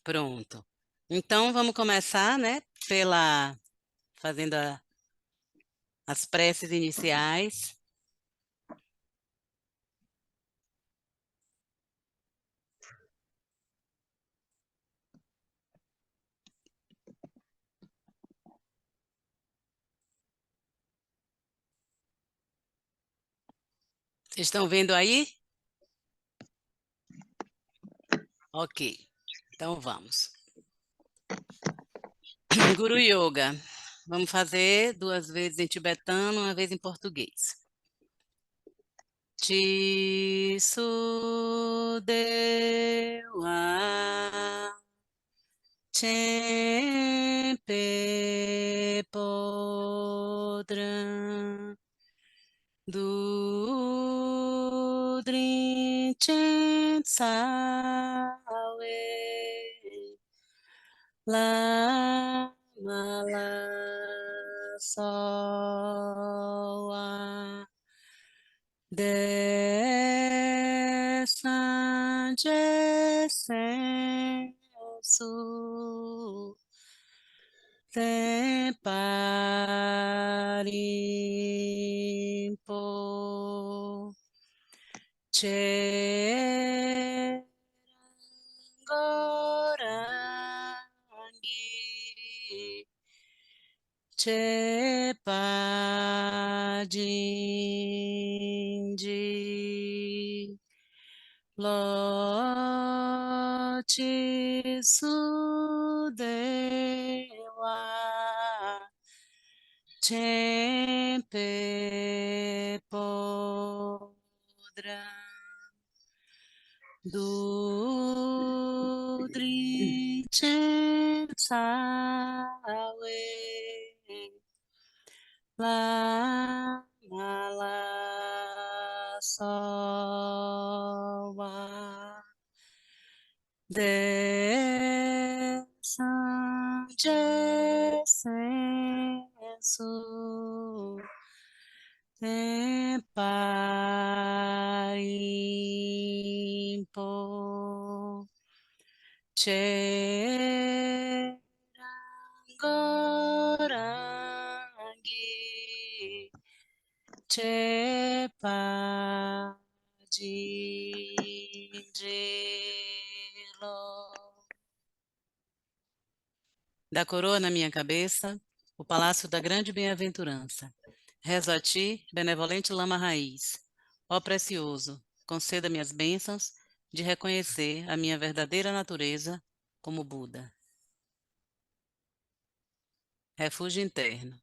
Pronto. Então, vamos começar, né, fazendo as preces iniciais. Vocês estão vendo aí? Ok. Então, vamos. Guru Yoga. Vamos fazer 2 vezes em tibetano, 1 vez em português. Chi su dewa chen pe podran du drin chen sawe la mala soa de sanje su te parimpo che gorangi che pa jinji lo chi su dewa chen pe podra du dri chen sawe la mala sowa de sanje sensu te parimpo che rangorangi che pa jinjilo. Da coroa na minha cabeça, o palácio da grande bem-aventurança. Rezo a ti, benevolente lama raiz. Ó precioso, conceda-me as bênçãos de reconhecer a minha verdadeira natureza como Buda. Refúgio interno.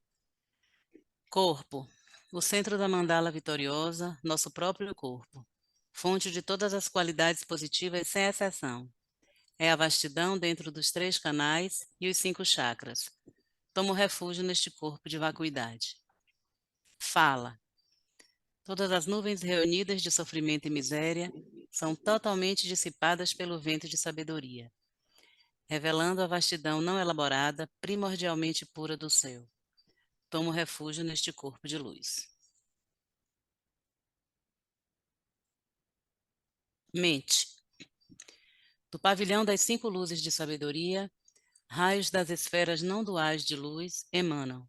Corpo, o centro da mandala vitoriosa, nosso próprio corpo. Fonte de todas as qualidades positivas sem exceção. É a vastidão dentro dos 3 canais e os 5 chakras. Tomo refúgio neste corpo de vacuidade. Fala. Todas as nuvens reunidas de sofrimento e miséria são totalmente dissipadas pelo vento de sabedoria, revelando a vastidão não elaborada, primordialmente pura do céu. Tomo refúgio neste corpo de luz. Mente. Do pavilhão das 5 luzes de sabedoria, raios das esferas não duais de luz emanam,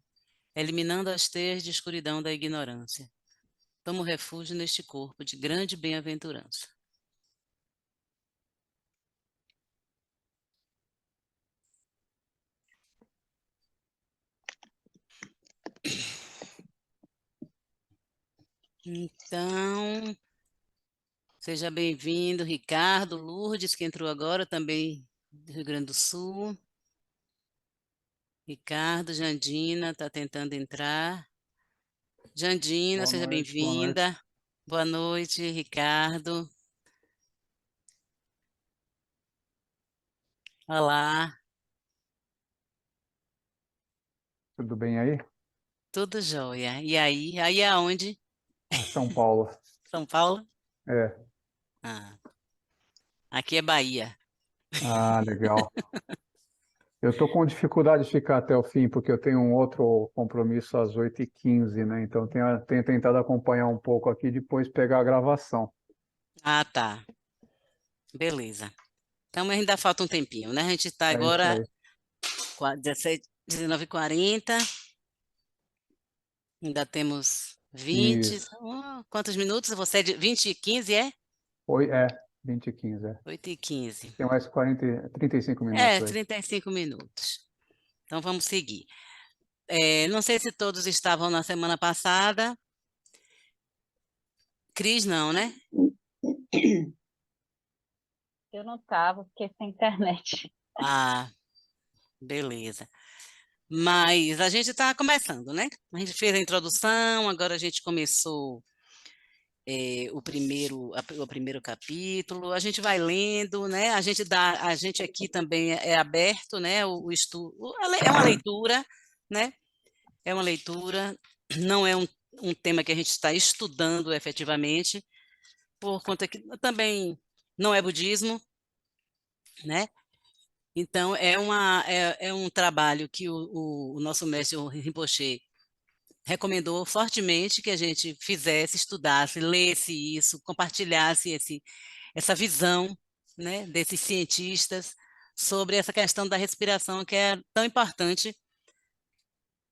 eliminando as teias de escuridão da ignorância. Tomo refúgio neste corpo de grande bem-aventurança. Então, seja bem-vindo, Ricardo, Lourdes, que entrou agora também do Rio Grande do Sul. Ricardo, Jandina, está tentando entrar. Jandina, Boa seja noite, boa noite. bem-vinda. Boa noite, Ricardo. Olá, Tudo bem aí? tudo jóia. E aí? Aí é aonde? São Paulo. São Paulo? É. Ah, aqui é Bahia. Ah, legal. Eu estou com dificuldade de ficar até o fim, porque eu tenho um outro compromisso às 8h15, né? Então tenho tentado acompanhar um pouco aqui e depois pegar a gravação. Ah, tá. Beleza. Então ainda falta um tempinho, né? A gente está É isso agora aí. 17, 19h40, ainda temos 20. Isso. Quantos minutos? Você é de 20 e 15, é? Oi, é, 20 e 15, é. 8h15. Tem mais 35 minutos É, aí. 35 minutos. Então vamos seguir. Não sei se todos estavam na semana passada. Cris, não, né? Eu não estava, fiquei sem internet. Ah, beleza. Mas a gente está começando, né? A gente fez a introdução, agora a gente começou o primeiro capítulo. A gente vai lendo, né? A gente aqui também é aberto, né? O estudo é uma leitura, né? É uma leitura, não é um tema que a gente está estudando efetivamente, por conta que também não é budismo, né? Então, é um trabalho que o nosso mestre o Rinpoche recomendou fortemente que a gente fizesse, estudasse, lesse isso, compartilhasse essa visão, né, desses cientistas sobre essa questão da respiração que é tão importante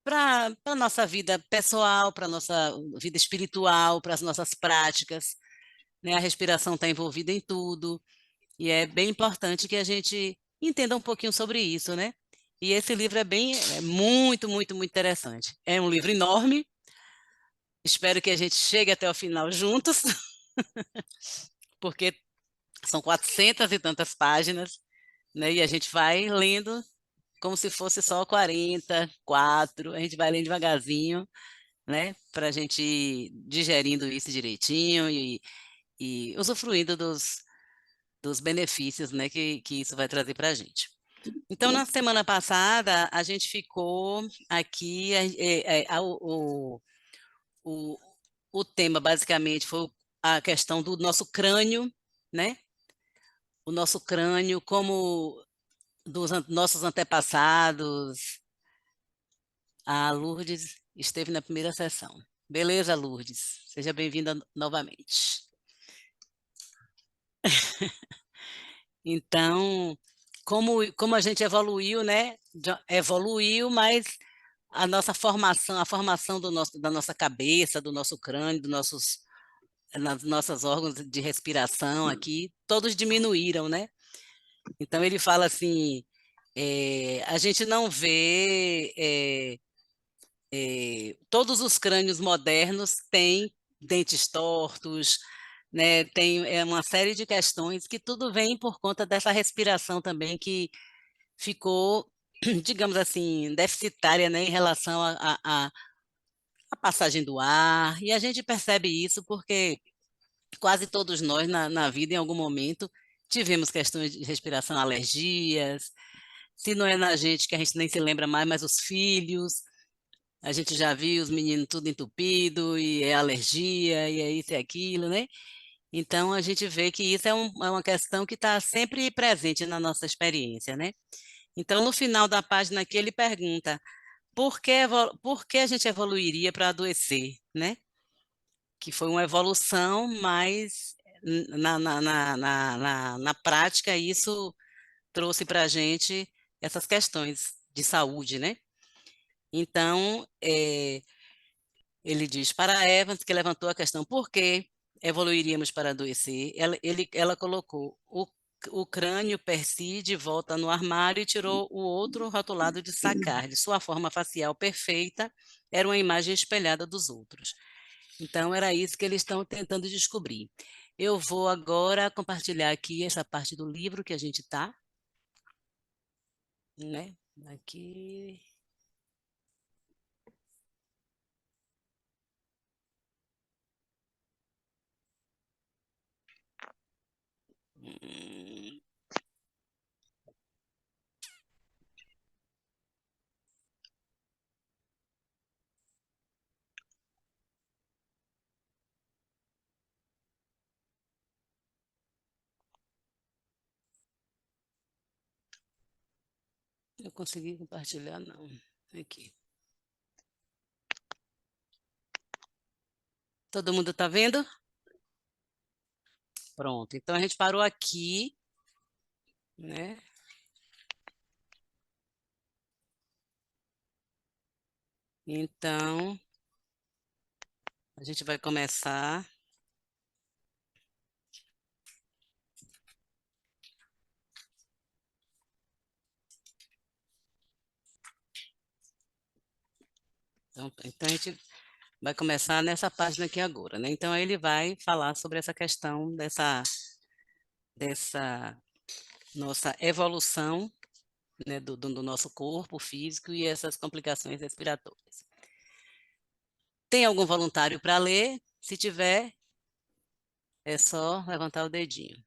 para a nossa vida pessoal, para a nossa vida espiritual, para as nossas práticas, né? A respiração está envolvida em tudo. E é bem importante que a gente entenda um pouquinho sobre isso, né? E esse livro é muito, muito, muito interessante. É um livro enorme. Espero que a gente chegue até o final juntos, porque são 400 e tantas páginas, né? E a gente vai lendo como se fosse só 44. A gente vai lendo devagarzinho, né? Para a gente ir digerindo isso direitinho e usufruindo dos benefícios, né? Que isso vai trazer para a gente. Então, na semana passada, a gente ficou aqui, o, o tema basicamente foi a questão do nosso crânio, né? O nosso crânio, como nossos antepassados. A Lourdes esteve na primeira sessão. Beleza, Lourdes? Seja bem-vinda novamente. Então, como a gente evoluiu, né? Evoluiu, mas a formação da nossa cabeça, do nosso crânio, nas nossas órgãos de respiração aqui, todos diminuíram, né? Então ele fala assim, a gente não vê, todos os crânios modernos têm dentes tortos, né? Tem uma série de questões que tudo vem por conta dessa respiração também que ficou, digamos assim, deficitária, né, em relação à passagem do ar, e a gente percebe isso porque quase todos nós na vida, em algum momento, tivemos questões de respiração, alergias. Se não é na gente, que a gente nem se lembra mais, mas os filhos, a gente já viu os meninos tudo entupido, e é alergia, e é isso e aquilo, né? Então, a gente vê que isso é uma questão que está sempre presente na nossa experiência, né? Então, no final da página aqui, ele pergunta por que a gente evoluiria para adoecer, né? Que foi uma evolução, mas na prática isso trouxe para a gente essas questões de saúde, né? Então, ele diz para Evans, que levantou a questão por que evoluiríamos para adoecer, ela colocou o crânio per si de volta no armário e tirou o outro rotulado de sacar. De sua forma facial perfeita, era uma imagem espelhada dos outros. Então, era isso que eles estão tentando descobrir. Eu vou agora compartilhar aqui essa parte do livro que a gente está, né? Aqui. Hum, Eu consegui compartilhar, não. Aqui. Todo mundo está vendo? Pronto. Então, a gente parou aqui né? Então, a gente vai começar. Então, a gente vai começar nessa página aqui agora, né? Então, aí ele vai falar sobre essa questão dessa nossa evolução, né, do nosso corpo físico e essas complicações respiratórias. Tem algum voluntário para ler? Se tiver, é só levantar o dedinho.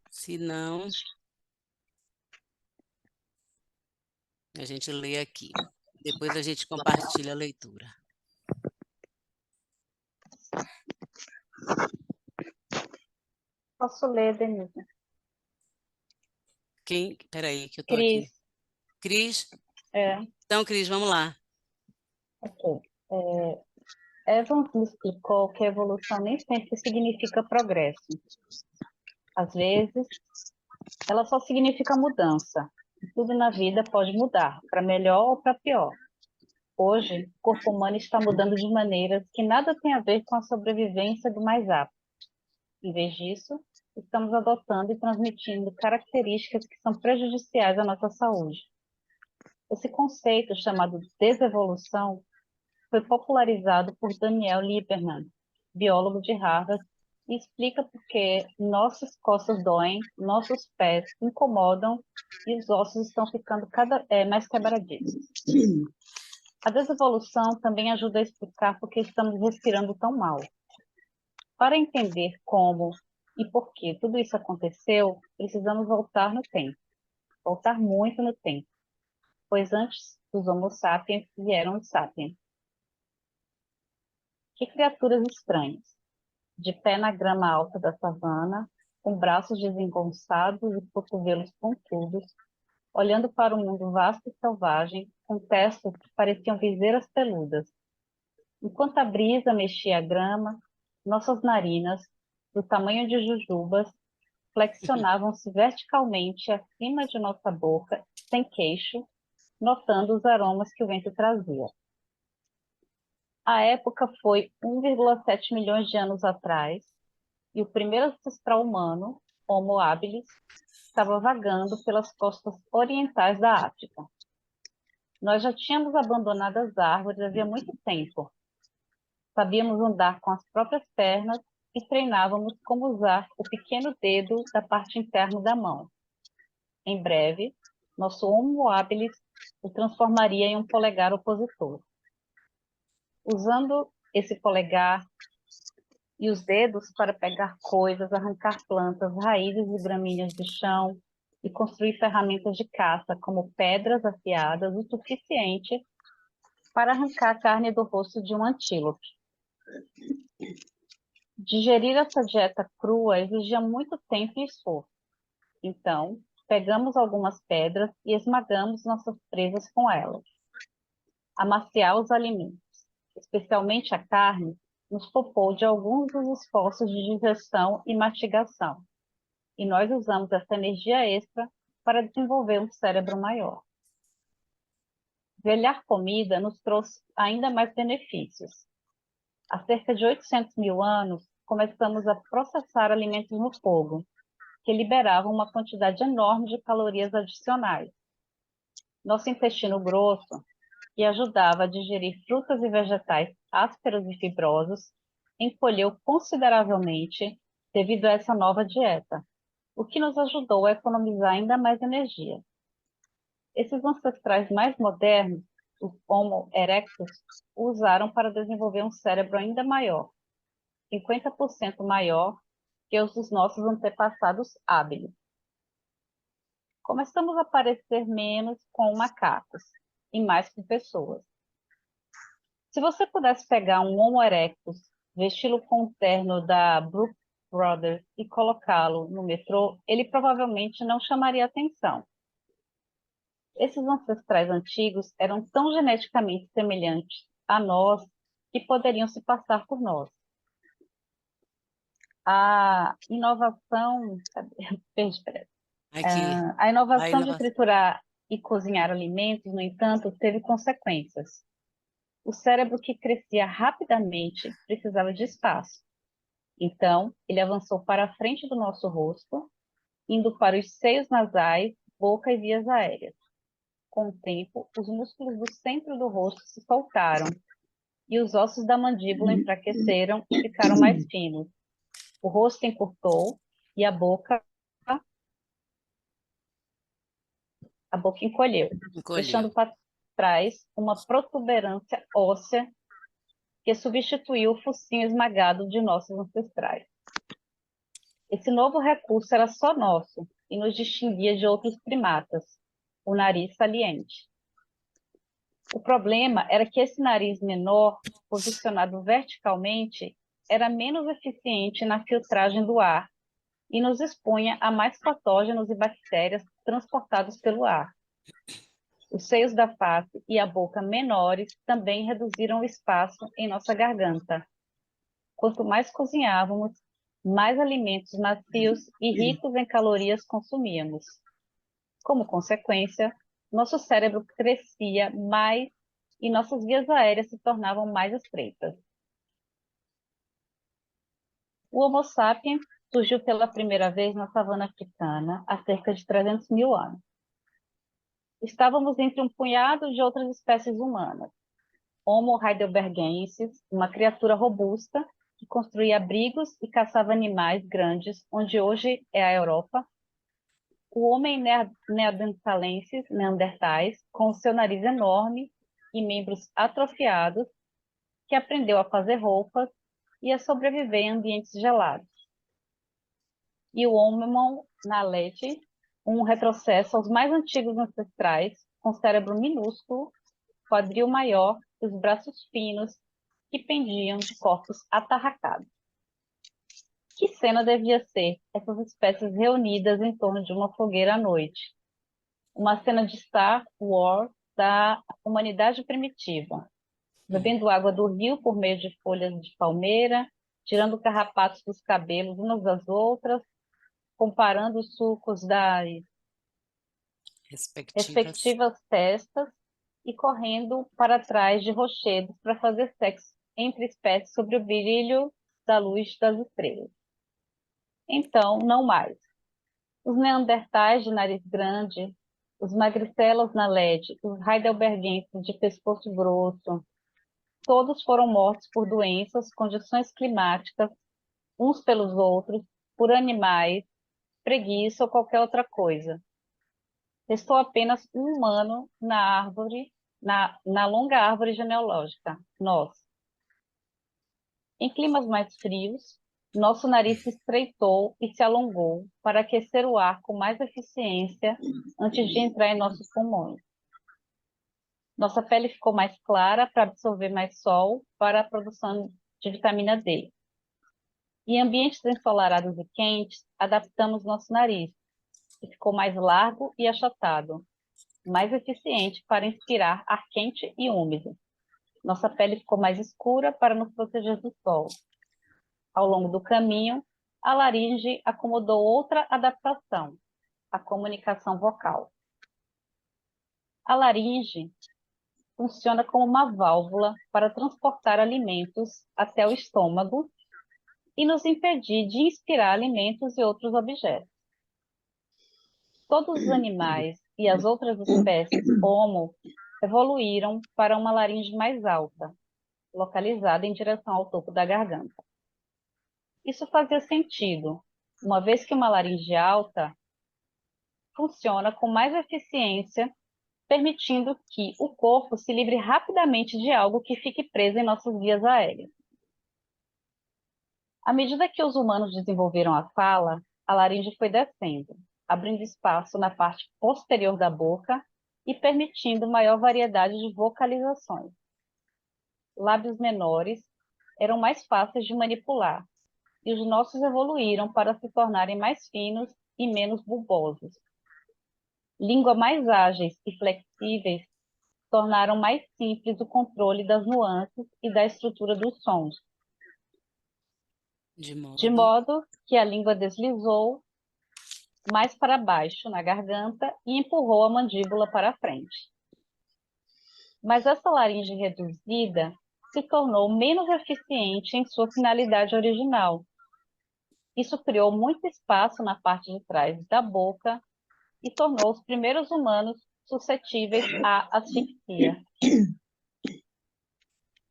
Se não, a gente lê aqui. Depois a gente compartilha a leitura. Posso ler, Denise? Peraí, que eu estou Cris, aqui. Cris? é, Então, Cris, vamos lá. ok. Evans me explicou que a evolução nem sempre significa progresso. Às vezes, ela só significa mudança. Tudo na vida pode mudar, para melhor ou para pior. Hoje, o corpo humano está mudando de maneiras que nada tem a ver com a sobrevivência do mais apto. Em vez disso, estamos adotando e transmitindo características que são prejudiciais à nossa saúde. Esse conceito, chamado desevolução, foi popularizado por Daniel Lieberman, biólogo de Harvard, e explica por que nossas costas doem, nossos pés incomodam e os ossos estão ficando mais quebradiços. A desevolução também ajuda a explicar por que estamos respirando tão mal. Para entender como e por que tudo isso aconteceu, precisamos voltar no tempo, voltar muito no tempo, pois antes dos Homo sapiens vieram os sapiens. Que criaturas estranhas, de pé na grama alta da savana, com braços desengonçados e cotovelos pontudos, olhando para o mundo vasto e selvagem, com testas que pareciam viseiras peludas. Enquanto a brisa mexia a grama, nossas narinas, do tamanho de jujubas, flexionavam-se verticalmente acima de nossa boca, sem queixo, notando os aromas que o vento trazia. A época foi 1,7 milhões de anos atrás, e o primeiro ancestral humano, Homo habilis, estava vagando pelas costas orientais da África. Nós já tínhamos abandonado as árvores havia muito tempo. Sabíamos andar com as próprias pernas e treinávamos como usar o pequeno dedo da parte interna da mão. Em breve, nosso Homo habilis o transformaria em um polegar opositor. Usando esse polegar e os dedos para pegar coisas, arrancar plantas, raízes e gramíneas do chão e construir ferramentas de caça, como pedras afiadas o suficiente para arrancar a carne do rosto de um antílope. Digerir essa dieta crua exigia muito tempo e esforço. Então, pegamos algumas pedras e esmagamos nossas presas com elas. Amaciar os alimentos, especialmente a carne, nos poupou de alguns dos esforços de digestão e mastigação. E nós usamos essa energia extra para desenvolver um cérebro maior. Velhar comida nos trouxe ainda mais benefícios. Há cerca de 800 mil anos, começamos a processar alimentos no fogo, que liberavam uma quantidade enorme de calorias adicionais. Nosso intestino grosso, que ajudava a digerir frutas e vegetais ásperos e fibrosos, encolheu consideravelmente devido a essa nova dieta, o que nos ajudou a economizar ainda mais energia. Esses ancestrais mais modernos, os Homo erectus, o usaram para desenvolver um cérebro ainda maior, 50% maior que os dos nossos antepassados hábeis. Começamos a parecer menos com macacos e mais com pessoas. Se você pudesse pegar um Homo erectus, vesti-lo com o terno da Brooks Brothers e colocá-lo no metrô, ele provavelmente não chamaria atenção. Esses ancestrais antigos eram tão geneticamente semelhantes a nós que poderiam se passar por nós. A inovação, cadê? Perdi, peraí. Aqui, A a inovação de inovação. triturar e cozinhar alimentos, no entanto, teve consequências. O cérebro que crescia rapidamente precisava de espaço. Então, ele avançou para a frente do nosso rosto, indo para os seios nasais, boca e vias aéreas. Com o tempo, os músculos do centro do rosto se soltaram e os ossos da mandíbula enfraqueceram e ficaram mais finos. O rosto encurtou e a boca encolheu, Encolheu. deixando para trás uma protuberância óssea que substituiu o focinho esmagado de nossos ancestrais. Esse novo recurso era só nosso e nos distinguia de outros primatas, o nariz saliente. O problema era que esse nariz menor, posicionado verticalmente, era menos eficiente na filtragem do ar e nos expunha a mais patógenos e bactérias transportados pelo ar. Os seios da face e a boca menores também reduziram o espaço em nossa garganta. Quanto mais cozinhávamos, mais alimentos macios e ricos em calorias consumíamos. Como consequência, nosso cérebro crescia mais e nossas vias aéreas se tornavam mais estreitas. O Homo sapiens surgiu pela primeira vez na savana africana há cerca de 300 mil anos. Estávamos entre um punhado de outras espécies humanas. Homo heidelbergensis, uma criatura robusta que construía abrigos e caçava animais grandes, onde hoje é a Europa. O homem neandertalensis, neandertais, com seu nariz enorme e membros atrofiados, que aprendeu a fazer roupas e a sobreviver em ambientes gelados. E o Homo naledi, um retrocesso aos mais antigos ancestrais, com cérebro minúsculo, quadril maior e os braços finos que pendiam de corpos atarracados. Que cena devia ser essas espécies reunidas em torno de uma fogueira à noite? Uma cena de Star Wars da humanidade primitiva, bebendo água do rio por meio de folhas de palmeira, tirando carrapatos dos cabelos umas das outras, comparando os sulcos das Respectivas. respectivas testas e correndo para trás de rochedos para fazer sexo entre espécies sobre o brilho da luz das estrelas. Então, não mais. Os neandertais de nariz grande, os magricelos na LED, os heidelbergenses de pescoço grosso, todos foram mortos por doenças, condições climáticas, uns pelos outros, por animais, preguiça ou qualquer outra coisa. Restou apenas um humano na árvore, na longa árvore genealógica, nós. Em climas mais frios, nosso nariz se estreitou e se alongou para aquecer o ar com mais eficiência antes de entrar em nossos pulmões. Nossa pele ficou mais clara para absorver mais sol para a produção de vitamina D. Em ambientes ensolarados e quentes, adaptamos nosso nariz, que ficou mais largo e achatado, mais eficiente para inspirar ar quente e úmido. Nossa pele ficou mais escura para nos proteger do sol. Ao longo do caminho, a laringe acomodou outra adaptação, a comunicação vocal. A laringe funciona como uma válvula para transportar alimentos até o estômago e nos impedir de inspirar alimentos e outros objetos. Todos os animais e as outras espécies Homo evoluíram para uma laringe mais alta, localizada em direção ao topo da garganta. Isso fazia sentido, uma vez que uma laringe alta funciona com mais eficiência, permitindo que o corpo se livre rapidamente de algo que fique preso em nossas vias aéreas. À medida que os humanos desenvolveram a fala, a laringe foi descendo, abrindo espaço na parte posterior da boca e permitindo maior variedade de vocalizações. Lábios menores eram mais fáceis de manipular, e os nossos evoluíram para se tornarem mais finos e menos bulbosos. Língua mais ágeis e flexíveis tornaram mais simples o controle das nuances e da estrutura dos sons. de modo que a língua deslizou mais para baixo na garganta e empurrou a mandíbula para a frente. Mas essa laringe reduzida se tornou menos eficiente em sua finalidade original. Isso criou muito espaço na parte de trás da boca e tornou os primeiros humanos suscetíveis à asfixia.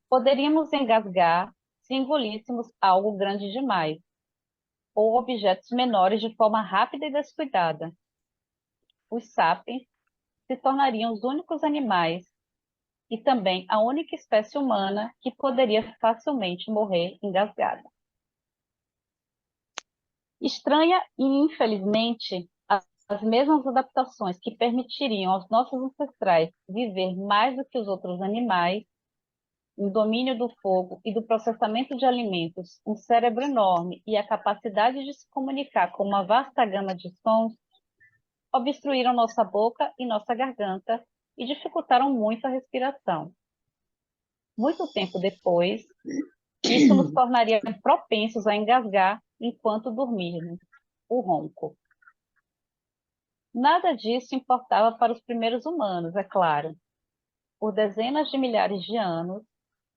Poderíamos engasgar se engolíssemos algo grande demais, ou objetos menores de forma rápida e descuidada. Os sapiens se tornariam os únicos animais e também a única espécie humana que poderia facilmente morrer engasgada. Estranha e, infelizmente, as mesmas adaptações que permitiriam aos nossos ancestrais viver mais do que os outros animais, o domínio do fogo e do processamento de alimentos, um cérebro enorme e a capacidade de se comunicar com uma vasta gama de sons, obstruíram nossa boca e nossa garganta e dificultaram muito a respiração. Muito tempo depois, isso nos tornaria propensos a engasgar enquanto dormirmos, o ronco. Nada disso importava para os primeiros humanos, é claro. Por dezenas de milhares de anos,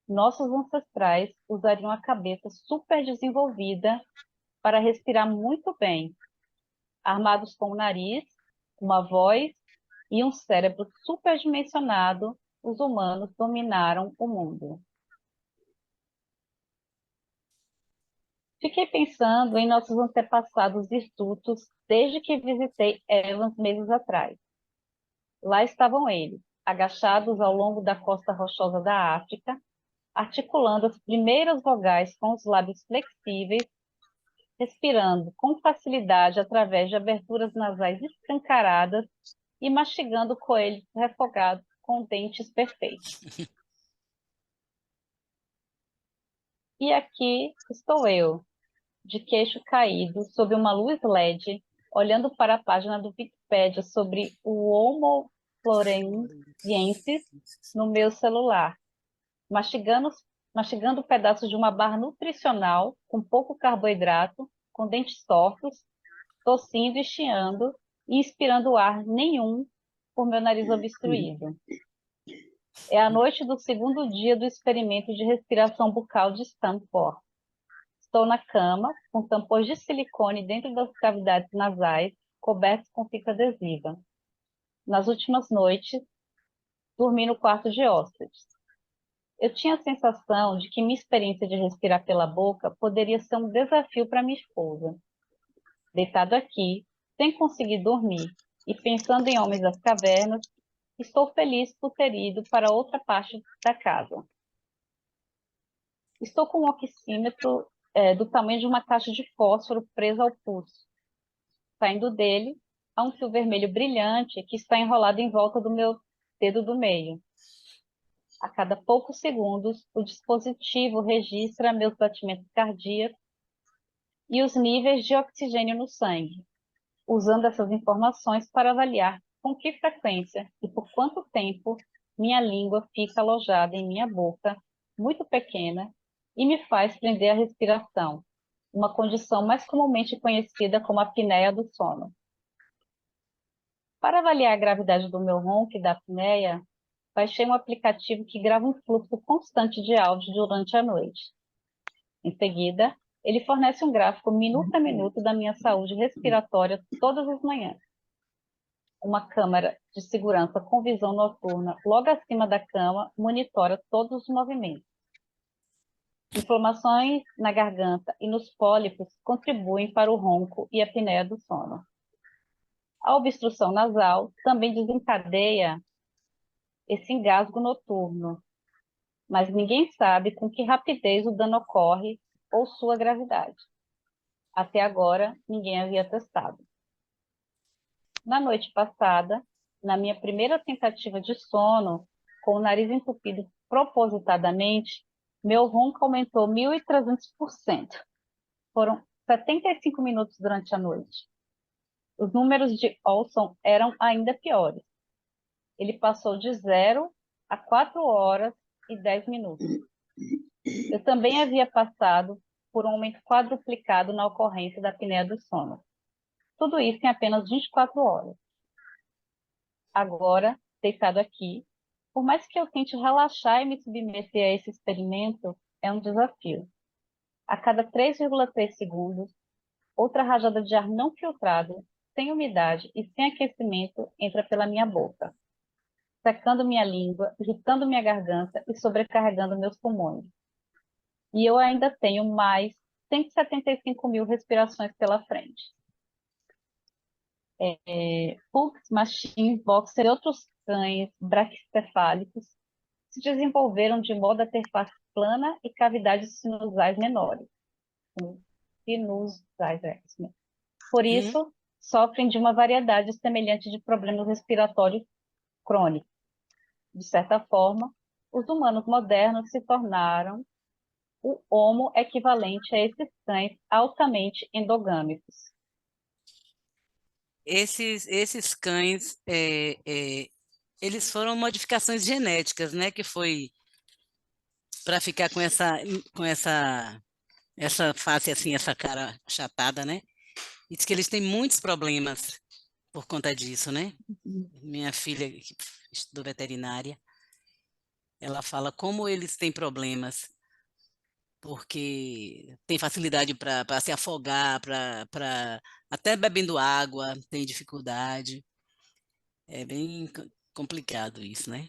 nossos ancestrais usariam a cabeça superdesenvolvida para respirar muito bem, armados com um nariz, uma voz e um cérebro superdimensionado, os humanos dominaram o mundo. Fiquei pensando em nossos antepassados hirsutos desde que visitei Evans meses atrás. Lá estavam eles, agachados ao longo da costa rochosa da África, articulando as primeiras vogais com os lábios flexíveis, respirando com facilidade através de aberturas nasais escancaradas e mastigando coelhos refogados com dentes perfeitos. E aqui estou eu, de queixo caído, sob uma luz LED, olhando para a página do Wikipedia sobre o Homo floresiensis no meu celular, mastigando pedaços de uma barra nutricional com pouco carboidrato, com dentes tortos, tossindo e chiando, e inspirando ar nenhum por meu nariz obstruído. É a noite do segundo dia do experimento de respiração bucal de Stanford. Estou na cama, com tampões de silicone dentro das cavidades nasais, cobertos com fita adesiva. Nas últimas noites, dormi no quarto de hóspedes. Eu tinha a sensação de que minha experiência de respirar pela boca poderia ser um desafio para minha esposa. Deitado aqui, sem conseguir dormir e pensando em homens das cavernas, estou feliz por ter ido para outra parte da casa. Estou com um oxímetro do tamanho de uma caixa de fósforo presa ao pulso. Saindo dele, há um fio vermelho brilhante que está enrolado em volta do meu dedo do meio. A cada poucos segundos, o dispositivo registra meus batimentos cardíacos e os níveis de oxigênio no sangue, usando essas informações para avaliar com que frequência e por quanto tempo minha língua fica alojada em minha boca, muito pequena, e me faz prender a respiração, uma condição mais comumente conhecida como a apneia do sono. Para avaliar a gravidade do meu ronco e da apneia, baixei um aplicativo que grava um fluxo constante de áudio durante a noite. Em seguida, ele fornece um gráfico minuto a minuto da minha saúde respiratória todas as manhãs. Uma câmera de segurança com visão noturna logo acima da cama monitora todos os movimentos. Inflamações na garganta e nos pólipos contribuem para o ronco e a apneia do sono. A obstrução nasal também desencadeia esse engasgo noturno, mas ninguém sabe com que rapidez o dano ocorre ou sua gravidade. Até agora, ninguém havia testado. Na noite passada, na minha primeira tentativa de sono, com o nariz entupido propositadamente, meu ronco aumentou 1.300%. Foram 75 minutos durante a noite. Os números de Olson eram ainda piores. Ele passou de 0 a 4 horas e 10 minutos. Eu também havia passado por um aumento quadruplicado na ocorrência da apneia do sono. Tudo isso em apenas 24 horas. Agora, deitado aqui, por mais que eu tente relaxar e me submeter a esse experimento, é um desafio. A cada 3,3 segundos, outra rajada de ar não filtrado, sem umidade e sem aquecimento entra pela minha boca, secando minha língua, irritando minha garganta e sobrecarregando meus pulmões. E eu ainda tenho mais 175 mil respirações pela frente. Pugs, machins, boxer e outros cães braquicefálicos se desenvolveram de modo a ter face plana e cavidades sinusais menores. Sinusais, isso mesmo. Por isso, sofrem de uma variedade semelhante de problemas respiratórios crônicos. De certa forma, os humanos modernos se tornaram o homo equivalente a esses cães altamente endogâmicos. Esses cães, eles foram modificações genéticas, né? Que foi para ficar com essa face assim, essa cara achatada, né? E diz que eles têm muitos problemas por conta disso, né? Minha filha, que estudou veterinária, ela fala como eles têm problemas, porque tem facilidade para se afogar, até bebendo água, tem dificuldade. É bem complicado isso, né?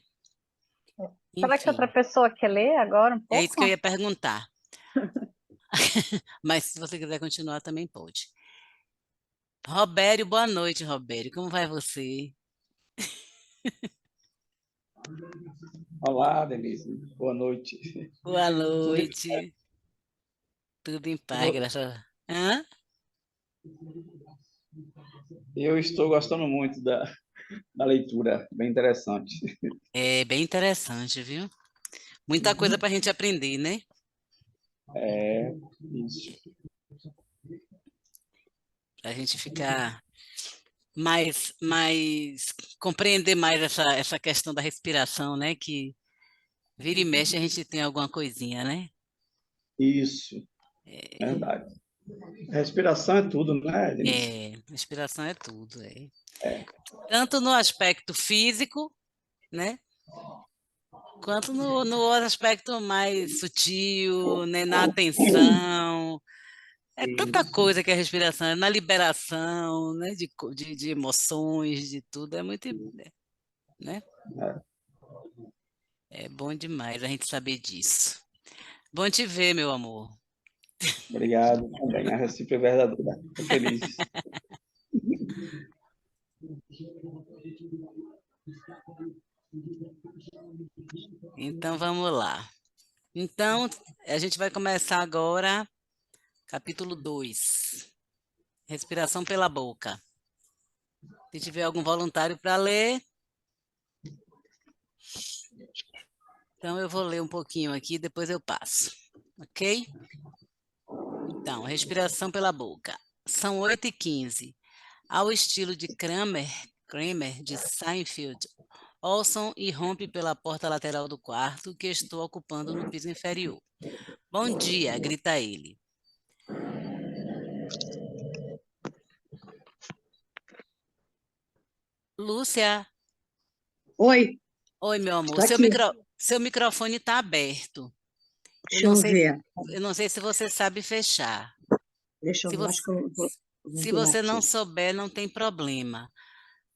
Será que outra Enfim, pessoa quer ler agora um é isso que eu pouco? ia perguntar. Mas se você quiser continuar, também pode. Robério, boa noite, Robério. Como vai você? Olá, Denise. Boa noite. Boa Tudo em noite. Tudo em paz, vo- graças a... Hã? Eu estou gostando muito da leitura, bem interessante. É bem interessante, viu? Muita coisa para a gente aprender, né? É isso. Para a gente ficar mais compreender mais essa questão da respiração, né? Que vira e mexe a gente tem alguma coisinha, né? Isso, verdade. Respiração é tudo, né, Denise? Respiração é tudo, é. É, Tanto no aspecto físico, né? Quanto no outro aspecto mais sutil, né? Na atenção. É tanta isso. coisa que a respiração é na liberação, né? De emoções, de tudo. É muito, né? É bom demais a gente saber disso. Bom te ver, meu amor. Obrigado também. A recíproca é verdadeira. Estou feliz. Então vamos lá. Então, a gente vai começar agora, capítulo 2. Respiração pela boca. Se tiver algum voluntário para ler, então eu vou ler um pouquinho aqui, depois eu passo. Ok? Então, respiração pela boca. São 8h15. Ao estilo de Kramer de Seinfeld, Olson irrompe pela porta lateral do quarto que estou ocupando no piso inferior. Bom dia, grita ele. Lúcia, Oi, oi, meu amor. tô aqui. Seu microfone está aberto. Eu Deixa não eu sei, ver. eu não sei se você sabe fechar. Deixa eu Se ver. Acho você, que eu vou se virar você aqui. não souber, não tem problema.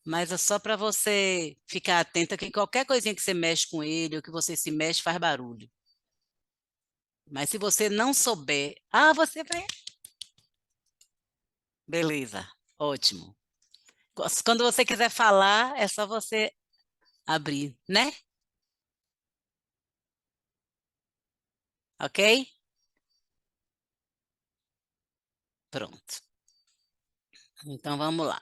Mas é só para você ficar atenta que qualquer coisinha que você mexe com ele ou que você se mexe faz barulho. Mas se você não souber, você vai. Beleza, ótimo. Quando você quiser falar, é só você abrir, né? Ok? Pronto. Então vamos lá.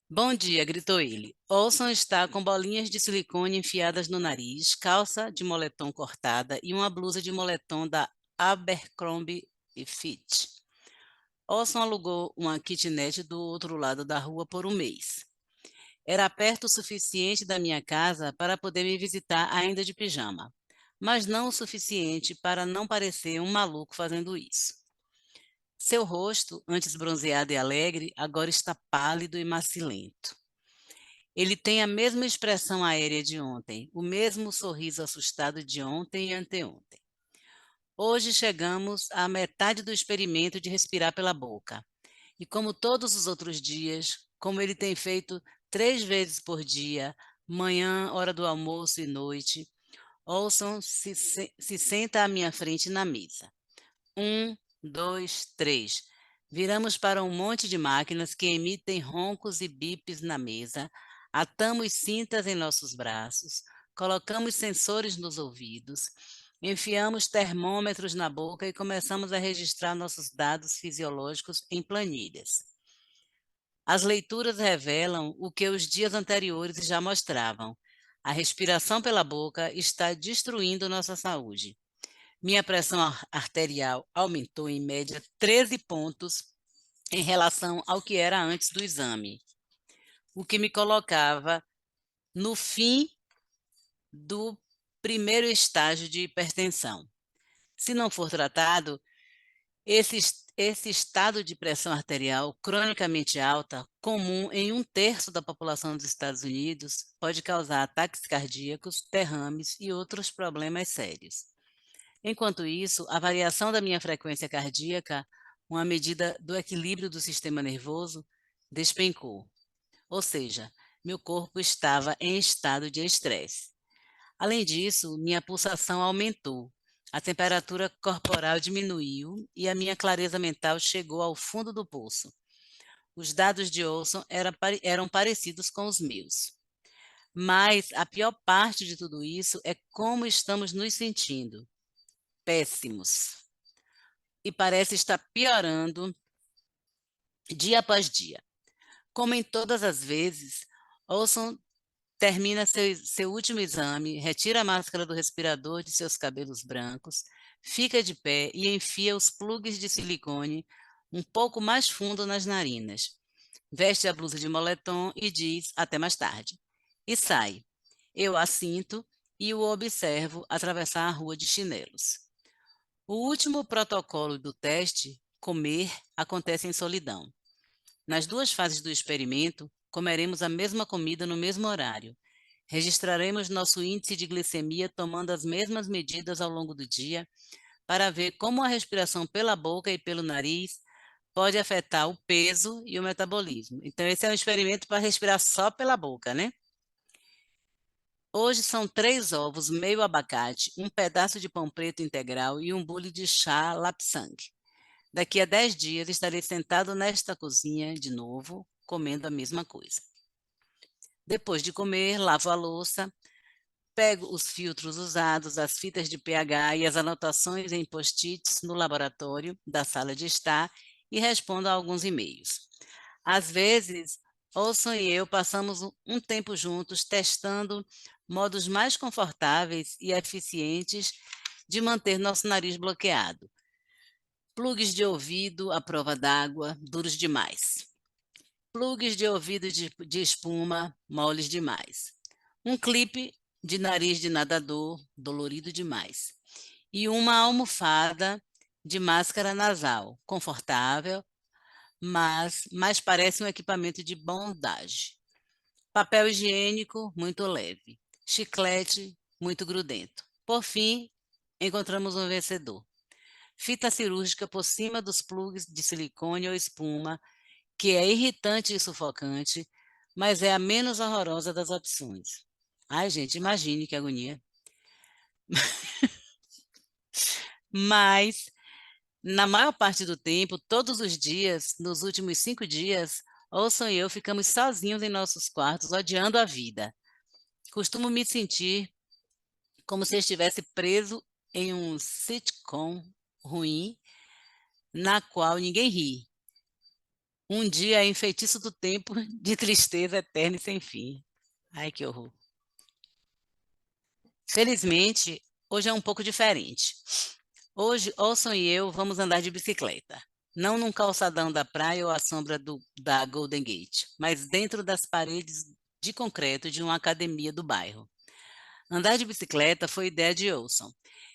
Bom dia, gritou ele. Olson está com bolinhas de silicone enfiadas no nariz, calça de moletom cortada e uma blusa de moletom da Abercrombie Fitch. Olson alugou uma kitnet do outro lado da rua por um mês. Era perto o suficiente da minha casa para poder me visitar ainda de pijama. mas não o suficiente para não parecer um maluco fazendo isso. Seu rosto, antes bronzeado e alegre, agora está pálido e macilento. Ele tem a mesma expressão aérea de ontem, o mesmo sorriso assustado de ontem e anteontem. Hoje chegamos à metade do experimento de respirar pela boca. E como todos os outros dias, como ele tem feito 3 vezes por dia, manhã, hora do almoço e noite, Olson se senta à minha frente na mesa. 1, 2, 3. Viramos para um monte de máquinas que emitem roncos e bips na mesa, atamos cintas em nossos braços, colocamos sensores nos ouvidos, enfiamos termômetros na boca e começamos a registrar nossos dados fisiológicos em planilhas. As leituras revelam o que os dias anteriores já mostravam. A respiração pela boca está destruindo nossa saúde. Minha pressão arterial aumentou em média 13 pontos em relação ao que era antes do exame, o que me colocava no fim do primeiro estágio de hipertensão. Se não for tratado, esse estado de pressão arterial cronicamente alta, comum em 1/3 da população dos Estados Unidos, pode causar ataques cardíacos, derrames e outros problemas sérios. Enquanto isso, a variação da minha frequência cardíaca, uma medida do equilíbrio do sistema nervoso, despencou. Ou seja, meu corpo estava em estado de estresse. Além disso, minha pulsação aumentou, a temperatura corporal diminuiu e a minha clareza mental chegou ao fundo do poço. Os dados de Olson eram parecidos com os meus. Mas a pior parte de tudo isso é como estamos nos sentindo. Péssimos. E parece estar piorando dia após dia. Como em todas as vezes, Olson termina seu último exame, retira a máscara do respirador de seus cabelos brancos, fica de pé e enfia os plugs de silicone um pouco mais fundo nas narinas. Veste a blusa de moletom e diz até mais tarde. E sai. Eu assinto e o observo atravessar a rua de chinelos. O último protocolo do teste, comer, acontece em solidão. Nas 2 fases do experimento, comeremos a mesma comida no mesmo horário. Registraremos nosso índice de glicemia tomando as mesmas medidas ao longo do dia para ver como a respiração pela boca e pelo nariz pode afetar o peso e o metabolismo. Então, esse é um experimento para respirar só pela boca, né? Hoje são 3 ovos, meio abacate, um pedaço de pão preto integral e um bule de chá lapsang. Daqui a 10 dias estarei sentado nesta cozinha de novo, comendo a mesma coisa. Depois de comer, lavo a louça, pego os filtros usados, as fitas de pH e as anotações em post-its no laboratório da sala de estar e respondo a alguns e-mails. Às vezes, Olson e eu passamos um tempo juntos testando modos mais confortáveis e eficientes de manter nosso nariz bloqueado. Plugs de ouvido à prova d'água, duros demais. Plugs de ouvido de espuma, moles demais. Um clipe de nariz de nadador, dolorido demais. E uma almofada de máscara nasal, confortável, mas parece um equipamento de bondage. Papel higiênico, muito leve. Chiclete, muito grudento. Por fim, encontramos um vencedor. Fita cirúrgica por cima dos plugs de silicone ou espuma, que é irritante e sufocante, mas é a menos horrorosa das opções. Ai, gente, imagine que agonia. Mas, na maior parte do tempo, todos os dias, nos últimos 5 dias, Olson e eu ficamos sozinhos em nossos quartos, odiando a vida. Costumo me sentir como se estivesse preso em um sitcom ruim, na qual ninguém ri. Um dia em feitiço do tempo de tristeza eterna e sem fim. Ai, que horror. Felizmente, hoje é um pouco diferente. Hoje, Olson e eu vamos andar de bicicleta. Não num calçadão da praia ou à sombra da Golden Gate, mas dentro das paredes de concreto de uma academia do bairro. Andar de bicicleta foi ideia de Olson.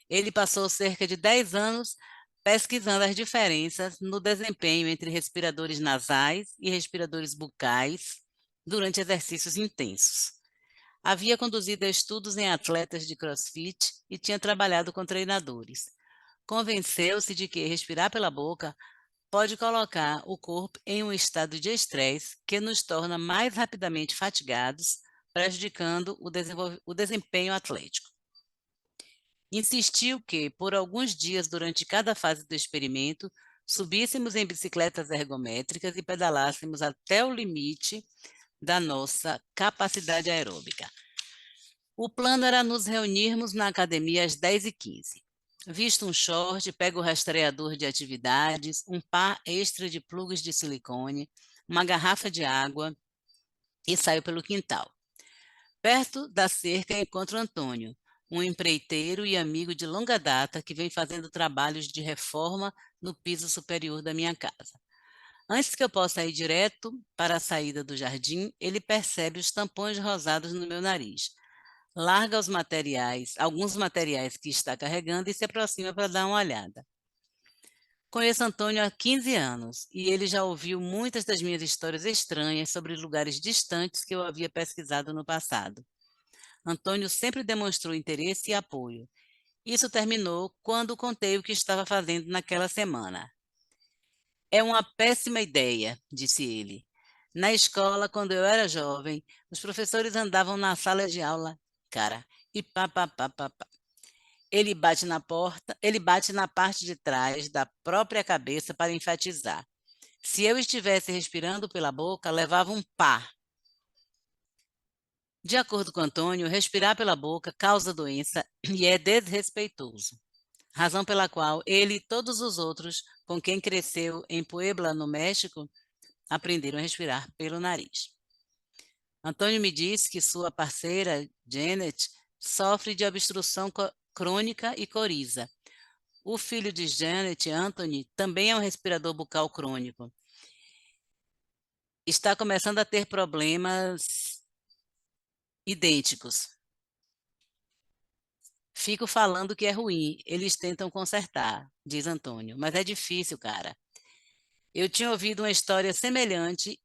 Ele passou cerca de 10 anos pesquisando as diferenças no desempenho entre respiradores nasais e respiradores bucais durante exercícios intensos. Havia conduzido estudos em atletas de CrossFit e tinha trabalhado com treinadores. Convenceu-se de que respirar pela boca pode colocar o corpo em um estado de estresse que nos torna mais rapidamente fatigados, prejudicando o desempenho atlético. Insistiu que, por alguns dias durante cada fase do experimento, subíssemos em bicicletas ergométricas e pedalássemos até o limite da nossa capacidade aeróbica. O plano era nos reunirmos na academia às 10h15. Visto um short, pego o rastreador de atividades, um par extra de plugs de silicone, uma garrafa de água e saio pelo quintal. Perto da cerca encontro Antônio, um empreiteiro e amigo de longa data que vem fazendo trabalhos de reforma no piso superior da minha casa. Antes que eu possa ir direto para a saída do jardim, ele percebe os tampões rosados no meu nariz. Larga alguns materiais que está carregando e se aproxima para dar uma olhada. Conheço Antônio há 15 anos e ele já ouviu muitas das minhas histórias estranhas sobre lugares distantes que eu havia pesquisado no passado. Antônio sempre demonstrou interesse e apoio. Isso terminou quando contei o que estava fazendo naquela semana. É uma péssima ideia, disse ele. Na escola, quando eu era jovem, os professores andavam na sala de aula, cara, e pá, pá, pá, pá, pá. Ele bate na porta, ele bate na parte de trás da própria cabeça para enfatizar. Se eu estivesse respirando pela boca, levava um pá. De acordo com Antônio, respirar pela boca causa doença e é desrespeitoso. Razão pela qual ele e todos os outros com quem cresceu em Puebla, no México, aprenderam a respirar pelo nariz. Antônio me disse que sua parceira, Janet, sofre de obstrução crônica e coriza. O filho de Janet, Anthony, também é um respirador bucal crônico. Está começando a ter problemas idênticos. Fico falando que é ruim, eles tentam consertar, diz Antônio, mas é difícil, cara. Eu tinha ouvido uma história semelhante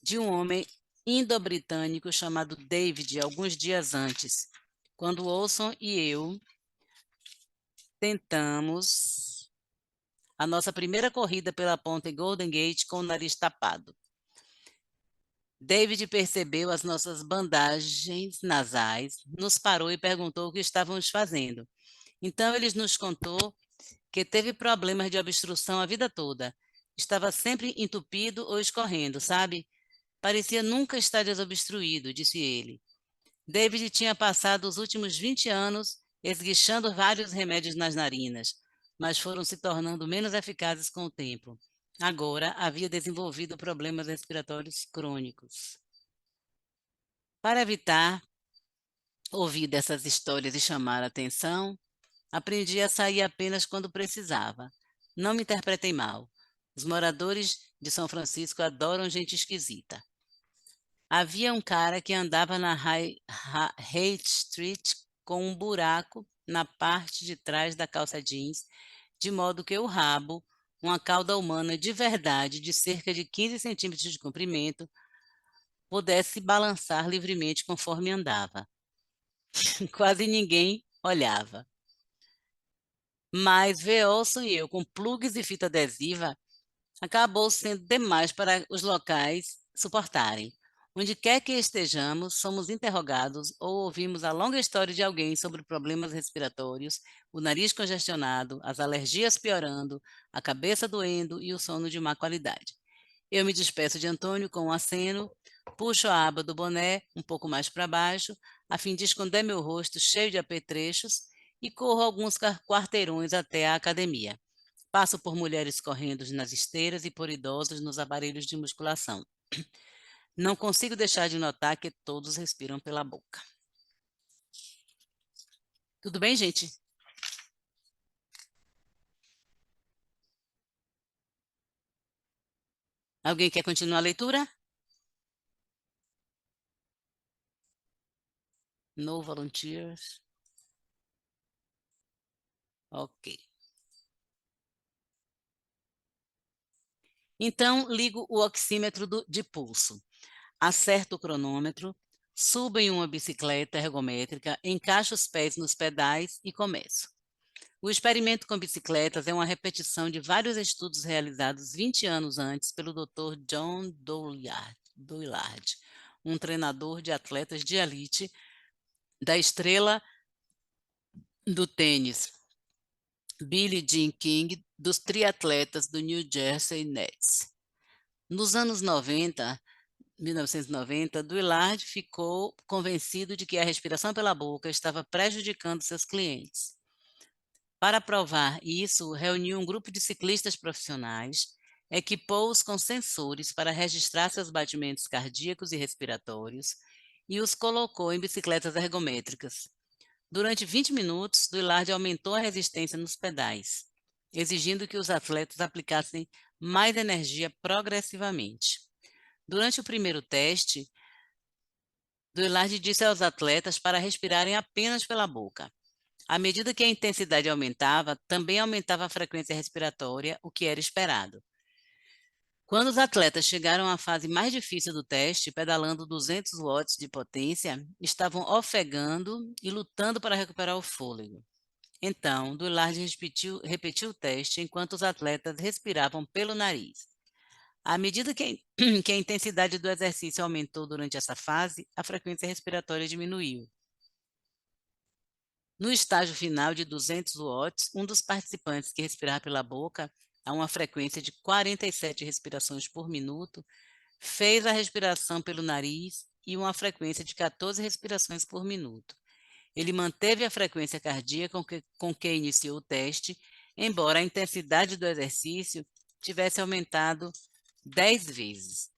de um homem indo-britânico chamado David alguns dias antes, quando Olson e eu tentamos a nossa primeira corrida pela ponte Golden Gate com o nariz tapado. David percebeu as nossas bandagens nasais, nos parou e perguntou o que estávamos fazendo. Então ele nos contou que teve problemas de obstrução a vida toda. Estava sempre entupido ou escorrendo, sabe? Parecia nunca estar desobstruído, disse ele. David tinha passado os últimos 20 anos esguichando vários remédios nas narinas, mas foram se tornando menos eficazes com o tempo. Agora havia desenvolvido problemas respiratórios crônicos. Para evitar ouvir dessas histórias e chamar a atenção, aprendi a sair apenas quando precisava. Não me interpretem mal. Os moradores de São Francisco adoram gente esquisita. Havia um cara que andava na Haight Street com um buraco na parte de trás da calça jeans, de modo que o rabo, uma cauda humana de verdade de cerca de 15 centímetros de comprimento, pudesse balançar livremente conforme andava. Quase ninguém olhava. Mas ver Olson e eu com plugs e fita adesiva acabou sendo demais para os locais suportarem. Onde quer que estejamos, somos interrogados ou ouvimos a longa história de alguém sobre problemas respiratórios, o nariz congestionado, as alergias piorando, a cabeça doendo e o sono de má qualidade. Eu me despeço de Antônio com um aceno, puxo a aba do boné um pouco mais para baixo, a fim de esconder meu rosto cheio de apetrechos, e corro alguns quarteirões até a academia. Passo por mulheres correndo nas esteiras e por idosos nos aparelhos de musculação. Não consigo deixar de notar que todos respiram pela boca. Tudo bem, gente? Alguém quer continuar a leitura? No volunteers. Ok. Então, ligo o oxímetro de pulso. Acerto o cronômetro, subo em uma bicicleta ergométrica, encaixo os pés nos pedais e começo. O experimento com bicicletas é uma repetição de vários estudos realizados 20 anos antes pelo Dr. John Douillard, um treinador de atletas de elite da estrela do tênis, Billie Jean King, dos triatletas do New Jersey Nets. Nos anos 1990, Douillard ficou convencido de que a respiração pela boca estava prejudicando seus clientes. Para provar isso, reuniu um grupo de ciclistas profissionais, equipou-os com sensores para registrar seus batimentos cardíacos e respiratórios e os colocou em bicicletas ergométricas. Durante 20 minutos, Douillard aumentou a resistência nos pedais, exigindo que os atletas aplicassem mais energia progressivamente. Durante o primeiro teste, Douillard disse aos atletas para respirarem apenas pela boca. À medida que a intensidade aumentava, também aumentava a frequência respiratória, o que era esperado. Quando os atletas chegaram à fase mais difícil do teste, pedalando 200 watts de potência, estavam ofegando e lutando para recuperar o fôlego. Então, Douillard repetiu o teste enquanto os atletas respiravam pelo nariz. À medida que a intensidade do exercício aumentou durante essa fase, a frequência respiratória diminuiu. No estágio final de 200 watts, um dos participantes que respirava pela boca a uma frequência de 47 respirações por minuto, fez a respiração pelo nariz e uma frequência de 14 respirações por minuto. Ele manteve a frequência cardíaca com que iniciou o teste, embora a intensidade do exercício tivesse aumentado 10 vezes.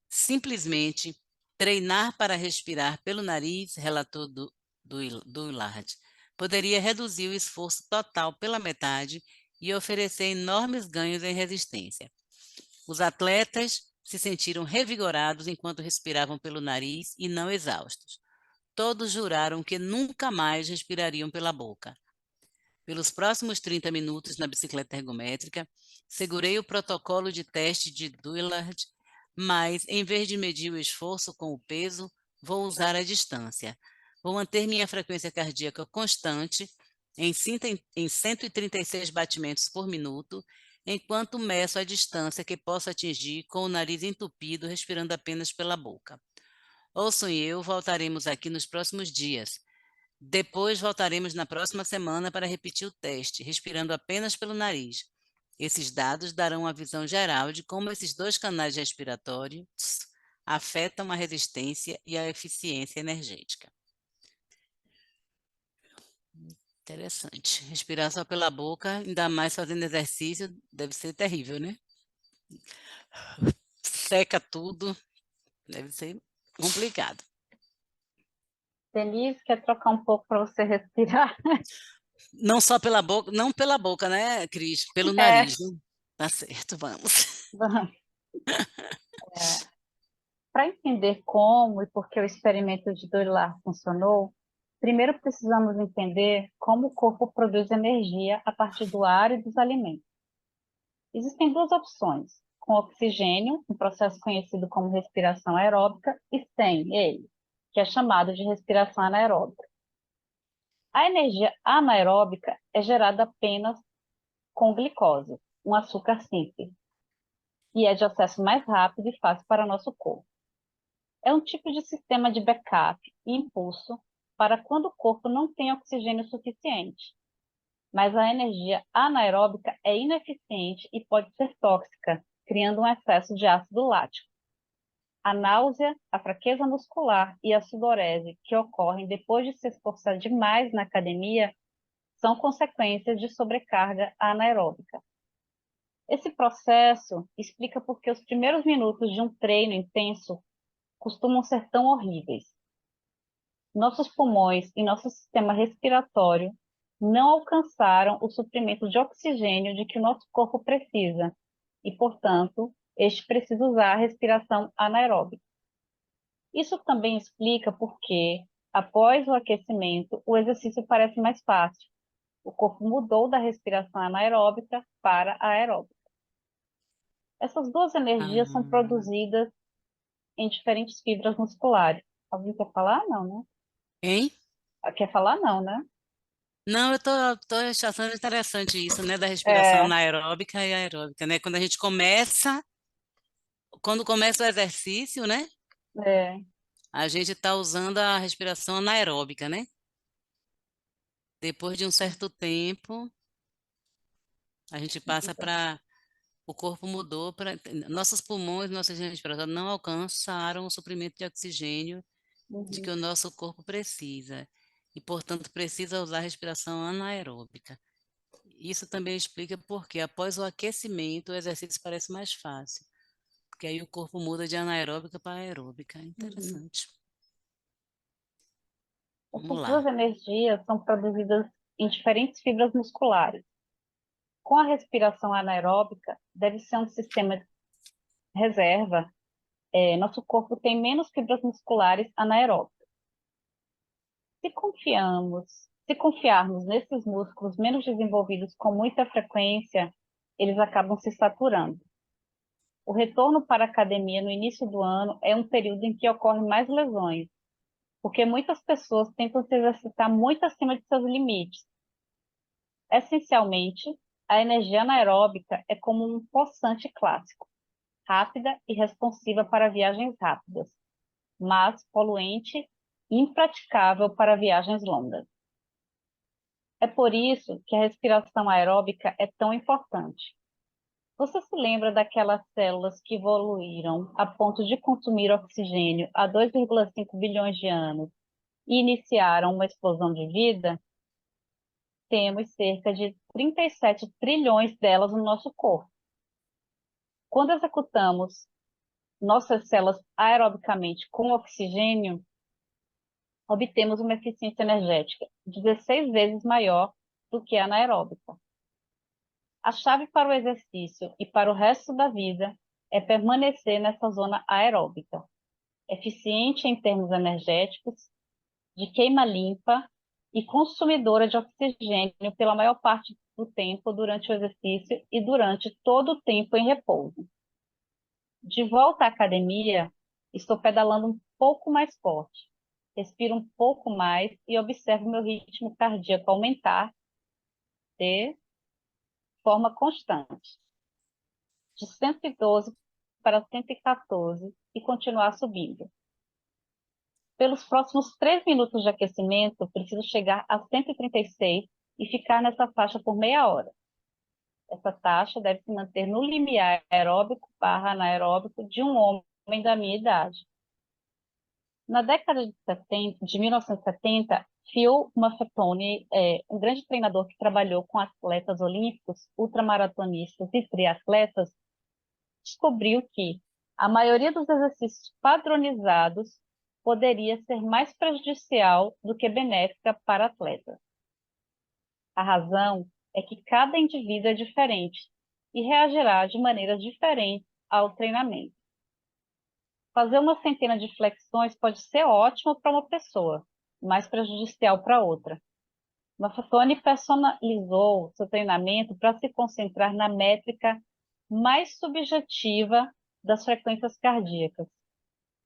Simplesmente treinar para respirar pelo nariz, relatou Douillard, poderia reduzir o esforço total pela metade e oferecer enormes ganhos em resistência. Os atletas se sentiram revigorados enquanto respiravam pelo nariz e não exaustos. Todos juraram que nunca mais respirariam pela boca. Pelos próximos 30 minutos na bicicleta ergométrica, segurei o protocolo de teste de Douillard, mas, em vez de medir o esforço com o peso, vou usar a distância. Vou manter minha frequência cardíaca constante em 136 batimentos por minuto, enquanto meço a distância que posso atingir com o nariz entupido, respirando apenas pela boca. Olson e eu voltaremos aqui nos próximos dias. Depois voltaremos na próxima semana para repetir o teste, respirando apenas pelo nariz. Esses dados darão uma visão geral de como esses dois canais respiratórios afetam a resistência e a eficiência energética. Interessante. Respirar só pela boca, ainda mais fazendo exercício, deve ser terrível, né? Seca tudo, deve ser complicado. Denise, quer trocar um pouco para você respirar? Não só pela boca, não pela boca, né, Cris? Pelo É, nariz, né? Tá certo, vamos. para entender como e por que o experimento de Douillard funcionou, primeiro precisamos entender como o corpo produz energia a partir do ar e dos alimentos. Existem duas opções, com oxigênio, um processo conhecido como respiração aeróbica, e sem ele, que é chamado de respiração anaeróbica. A energia anaeróbica é gerada apenas com glicose, um açúcar simples, e é de acesso mais rápido e fácil para nosso corpo. É um tipo de sistema de backup e impulso para quando o corpo não tem oxigênio suficiente. Mas a energia anaeróbica é ineficiente e pode ser tóxica, criando um excesso de ácido lático. A náusea, a fraqueza muscular e a sudorese que ocorrem depois de se esforçar demais na academia são consequências de sobrecarga anaeróbica. Esse processo explica por que os primeiros minutos de um treino intenso costumam ser tão horríveis. Nossos pulmões e nosso sistema respiratório não alcançaram o suprimento de oxigênio de que o nosso corpo precisa e, portanto, este precisa usar a respiração anaeróbica. Isso também explica por que, Após o aquecimento, o exercício parece mais fácil. O corpo mudou da respiração anaeróbica para a aeróbica. Essas duas energias são Ah, produzidas em diferentes fibras musculares. Alguém quer falar? Não, né? hein? Quer falar? Não, né? Não, eu tô achando interessante isso, né, da respiração É, anaeróbica e aeróbica, né? Quando começa o exercício, né, é, a gente está usando a respiração anaeróbica, né? Depois de um certo tempo, a gente passa para o corpo mudou para nossos pulmões, nossas respirações não alcançaram o suprimento de oxigênio de que uhum. o nosso corpo precisa e, portanto, precisa usar a respiração anaeróbica. Isso também explica porque, após o aquecimento, o exercício parece mais fácil, porque aí o corpo muda de anaeróbica para aeróbica. Uhum. Interessante. Vamos Essas duas lá. energias são produzidas em diferentes fibras musculares. Com a respiração anaeróbica, deve ser um sistema de reserva. Nosso corpo tem menos fibras musculares anaeróbicas. Se confiarmos nesses músculos menos desenvolvidos com muita frequência, eles acabam se saturando. O retorno para a academia no início do ano é um período em que ocorrem mais lesões, porque muitas pessoas tentam se exercitar muito acima de seus limites. Essencialmente, a energia anaeróbica é como um possante clássico, rápida e responsiva para viagens rápidas, mas poluente e impraticável para viagens longas. É por isso que a respiração aeróbica é tão importante. Você se lembra daquelas células que evoluíram a ponto de consumir oxigênio há 2,5 bilhões de anos e iniciaram uma explosão de vida? Temos cerca de 37 trilhões delas no nosso corpo. Quando executamos nossas células aerobicamente com oxigênio, obtemos uma eficiência energética 16 vezes maior do que a anaeróbica. A chave para o exercício e para o resto da vida é permanecer nessa zona aeróbica, eficiente em termos energéticos, de queima limpa e consumidora de oxigênio pela maior parte do tempo durante o exercício e durante todo o tempo em repouso. De volta à academia, estou pedalando um pouco mais forte, respiro um pouco mais e observo meu ritmo cardíaco aumentar de forma constante, de 112 para 114 e continuar subindo. Pelos próximos 3 minutos de aquecimento, preciso chegar a 136 e ficar nessa faixa por meia hora. Essa taxa deve se manter no limiar aeróbico barra anaeróbico de um homem da minha idade. Na década de 1970, Phil Maffetone, um grande treinador que trabalhou com atletas olímpicos, ultramaratonistas e triatletas, descobriu que a maioria dos exercícios padronizados poderia ser mais prejudicial do que benéfica para atletas. A razão é que cada indivíduo é diferente e reagirá de maneiras diferentes ao treinamento. Fazer uma centena de flexões pode ser ótimo para uma pessoa, mas prejudicial para outra. Maffetone personalizou seu treinamento para se concentrar na métrica mais subjetiva das frequências cardíacas,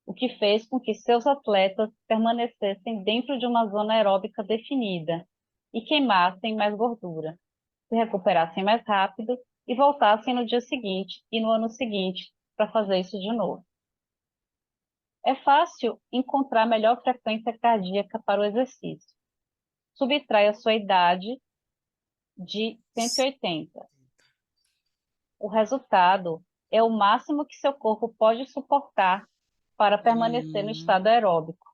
o que fez com que seus atletas permanecessem dentro de uma zona aeróbica definida e queimassem mais gordura, se recuperassem mais rápido e voltassem no dia seguinte e no ano seguinte para fazer isso de novo. É fácil encontrar a melhor frequência cardíaca para o exercício. Subtrai a sua idade de 180. O resultado é o máximo que seu corpo pode suportar para permanecer no Hum, estado aeróbico.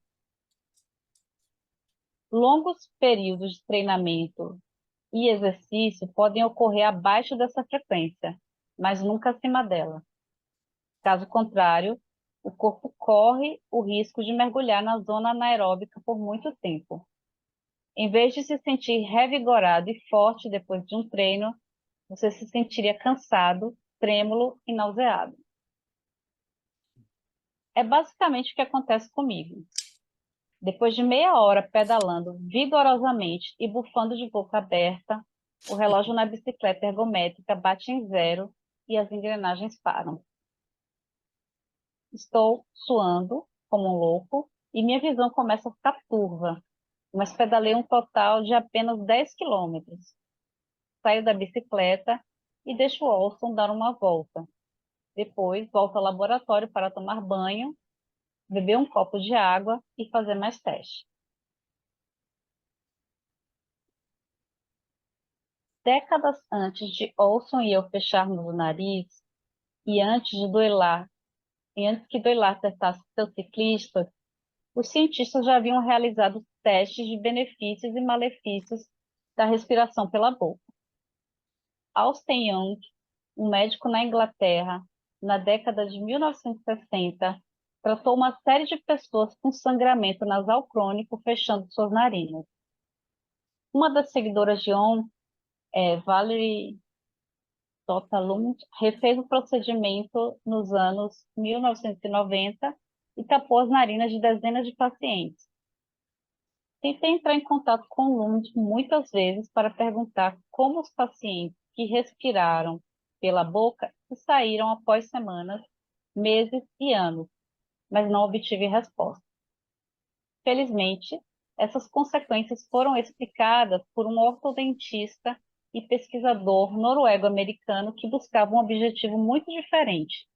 Longos períodos de treinamento e exercício podem ocorrer abaixo dessa frequência, mas nunca acima dela. Caso contrário, o corpo corre o risco de mergulhar na zona anaeróbica por muito tempo. Em vez de se sentir revigorado e forte depois de um treino, você se sentiria cansado, trêmulo e nauseado. É basicamente o que acontece comigo. Depois de meia hora pedalando vigorosamente e bufando de boca aberta, o relógio na bicicleta ergométrica bate em zero e as engrenagens param. Estou suando como um louco e minha visão começa a ficar turva, mas pedalei um total de apenas 10 quilômetros. Saio da bicicleta e deixo o Olson dar uma volta. Depois, volto ao laboratório para tomar banho, beber um copo de água e fazer mais testes. Décadas antes de Olson e eu fecharmos o nariz, e antes que Doilar testasse seus ciclistas, os cientistas já haviam realizado testes de benefícios e malefícios da respiração pela boca. Austen Young, um médico na Inglaterra, na década de 1960, tratou uma série de pessoas com sangramento nasal crônico fechando suas narinas. Uma das seguidoras de Young, Valerie Lund, refez o procedimento nos anos 1990 e tapou as narinas de dezenas de pacientes. Tentei entrar em contato com Lund muitas vezes para perguntar como os pacientes que respiraram pela boca se saíram após semanas, meses e anos, mas não obtive resposta. Felizmente, essas consequências foram explicadas por um ortodontista e pesquisador noruego-americano que buscava um objetivo muito diferente.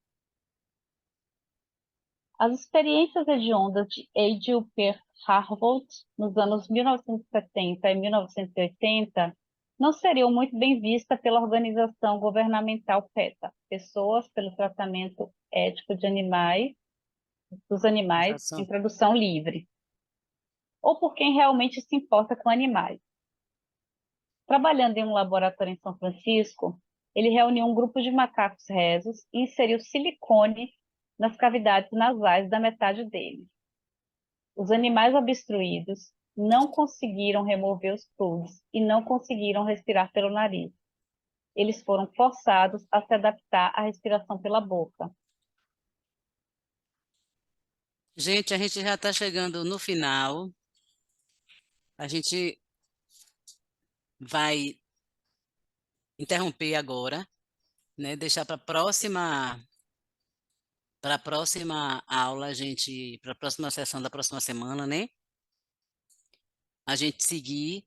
As experiências hediondas de Adil Per Harvold nos anos 1970 e 1980 não seriam muito bem vistas pela organização governamental PETA, Pessoas pelo Tratamento Ético dos Animais, em tradução livre, ou por quem realmente se importa com animais. Trabalhando em um laboratório em São Francisco, ele reuniu um grupo de macacos rezos e inseriu silicone nas cavidades nasais da metade deles. Os animais obstruídos não conseguiram remover os plugs e não conseguiram respirar pelo nariz. Eles foram forçados a se adaptar à respiração pela boca. Gente, a gente já está chegando no final. A gente vai interromper agora, né? Deixar para a próxima aula, para a próxima sessão da próxima semana, né? A gente seguir.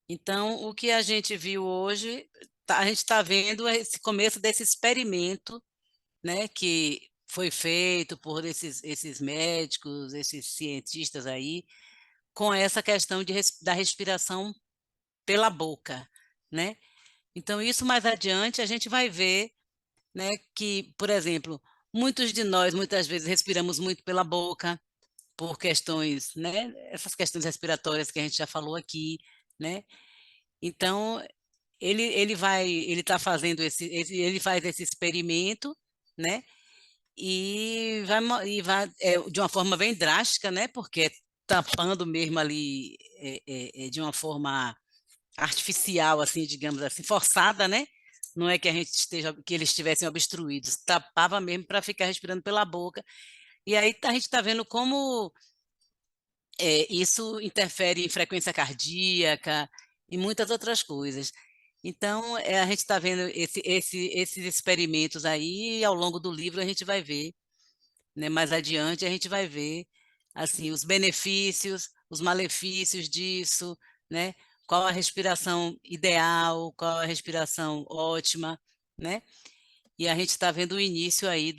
Então, o que a gente viu hoje, a gente está vendo esse começo desse experimento, né? Que foi feito por esses médicos, esses cientistas aí, com essa questão da respiração pela boca, né? Então, isso mais adiante a gente vai ver, né, que, por exemplo, muitos de nós muitas vezes respiramos muito pela boca por questões, né, essas questões respiratórias que a gente já falou aqui, né? Então, ele está fazendo ele faz esse experimento, né? E vai de uma forma bem drástica, né? Porque é tampando mesmo ali de uma forma artificial, assim, digamos assim, forçada, né? Não é que que eles estivessem obstruídos, tapava mesmo para ficar respirando pela boca. E aí a gente está vendo como isso interfere em frequência cardíaca e muitas outras coisas. Então, a gente está vendo esses experimentos aí, e ao longo do livro a gente vai ver, né? Mais adiante a gente vai ver assim os benefícios, os malefícios disso, né? Qual a respiração ideal, qual a respiração ótima, né? E a gente está vendo o início aí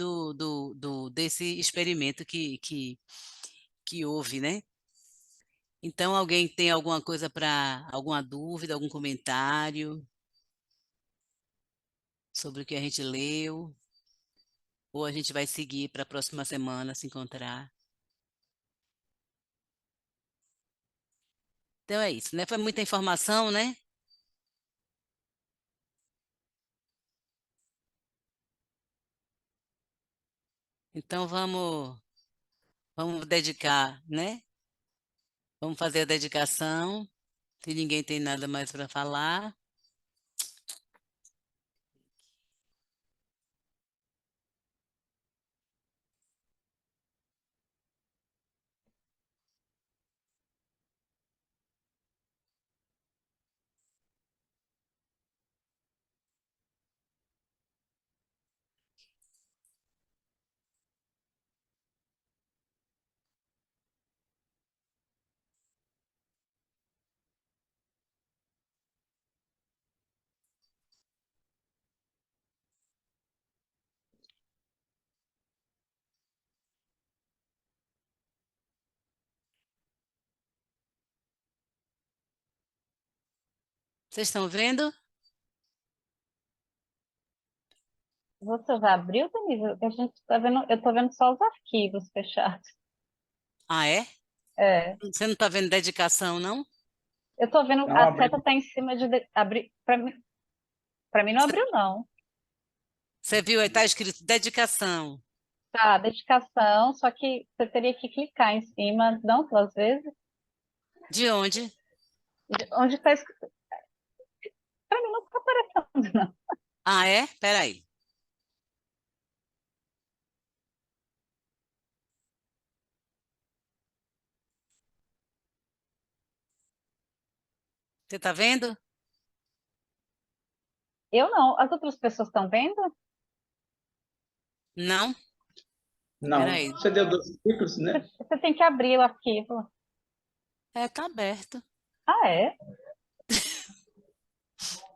desse experimento que houve, né? Então, alguém tem alguma coisa alguma dúvida, algum comentário sobre o que a gente leu? Ou a gente vai seguir para a próxima semana se encontrar? Então é isso, né? Foi muita informação, né? Então vamos dedicar, né? Vamos fazer a dedicação. Se ninguém tem nada mais para falar. Vocês estão vendo? Você já abriu, Denise? A gente tá vendo, eu estou vendo só os arquivos fechados. Ah, é? É, Você não está vendo dedicação, não? eu estou vendo, Não a abriu. seta está em cima de abrir. Para mim não abriu, não. Você viu aí, está escrito dedicação. Tá, dedicação, só que você teria que clicar em cima, não duas vezes. De onde? Onde está escrito? Para mim não está aparecendo, não. Ah, é? Peraí. Você está vendo? Eu não. As outras pessoas estão vendo? Não? Não. Peraí. Você deu 2 ciclos, né? Você tem que abrir o arquivo. É, tá aberto. Ah, é?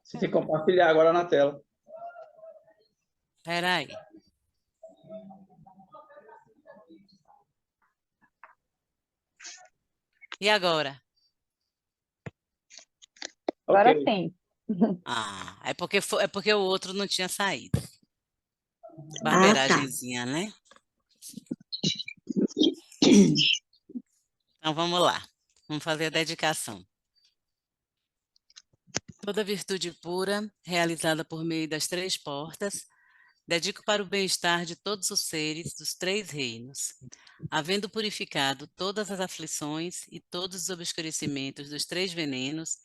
Você tem que compartilhar agora na tela. Peraí. E agora? Agora Ok. sim. Ah, é porque o outro não tinha saído. Ah, tá. Barberagemzinha, né? Então vamos lá. Vamos fazer a dedicação. Toda virtude pura, realizada por meio das 3 portas, dedico para o bem-estar de todos os seres dos 3 reinos, havendo purificado todas as aflições e todos os obscurecimentos dos 3 venenos,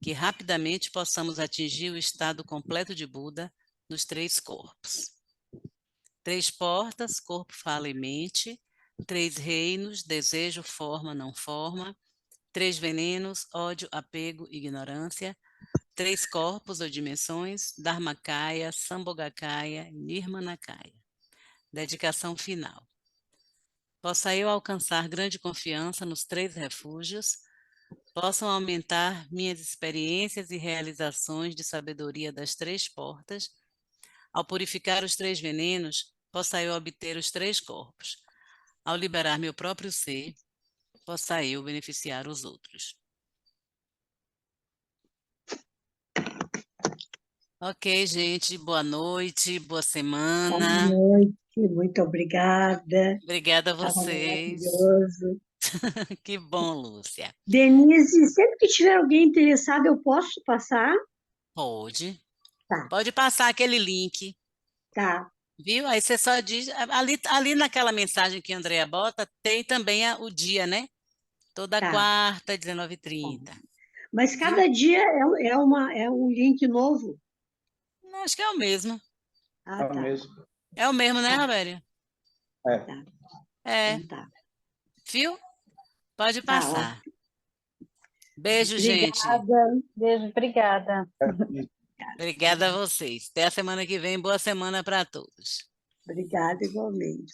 que rapidamente possamos atingir o estado completo de Buda nos 3 corpos. 3 portas, corpo, fala e mente. 3 reinos, desejo, forma, não forma. 3 venenos, ódio, apego, ignorância. 3 corpos ou dimensões, Dharmakaya, Sambhogakaya, Nirmanakaya. Dedicação final. Possa eu alcançar grande confiança nos 3 refúgios, possam aumentar minhas experiências e realizações de sabedoria das 3 portas, ao purificar os 3 venenos, possa eu obter os 3 corpos, ao liberar meu próprio ser, possa eu beneficiar os outros. Ok, gente, boa noite, boa Boa semana. noite, muito obrigada. Obrigada a Estava vocês. maravilhoso. Que bom, Lúcia. Denise, sempre que tiver alguém interessado, eu posso passar? Pode. Tá, Pode passar aquele link, tá, viu? Aí você só diz. Ali naquela mensagem que a Andrea bota, tem também o dia, né? Toda tá. quarta, Bom. 19h30. Mas Viu? cada dia é um link novo. Acho que é o mesmo. Ah, É o tá, mesmo. É o mesmo, né, tá, Robério? É. tá. É. Então tá. Viu? Pode Tá, ó. passar. Beijo, gente. Obrigada. Beijo, obrigada. Obrigada a vocês. Até a semana que vem. Boa semana para todos. Obrigada igualmente.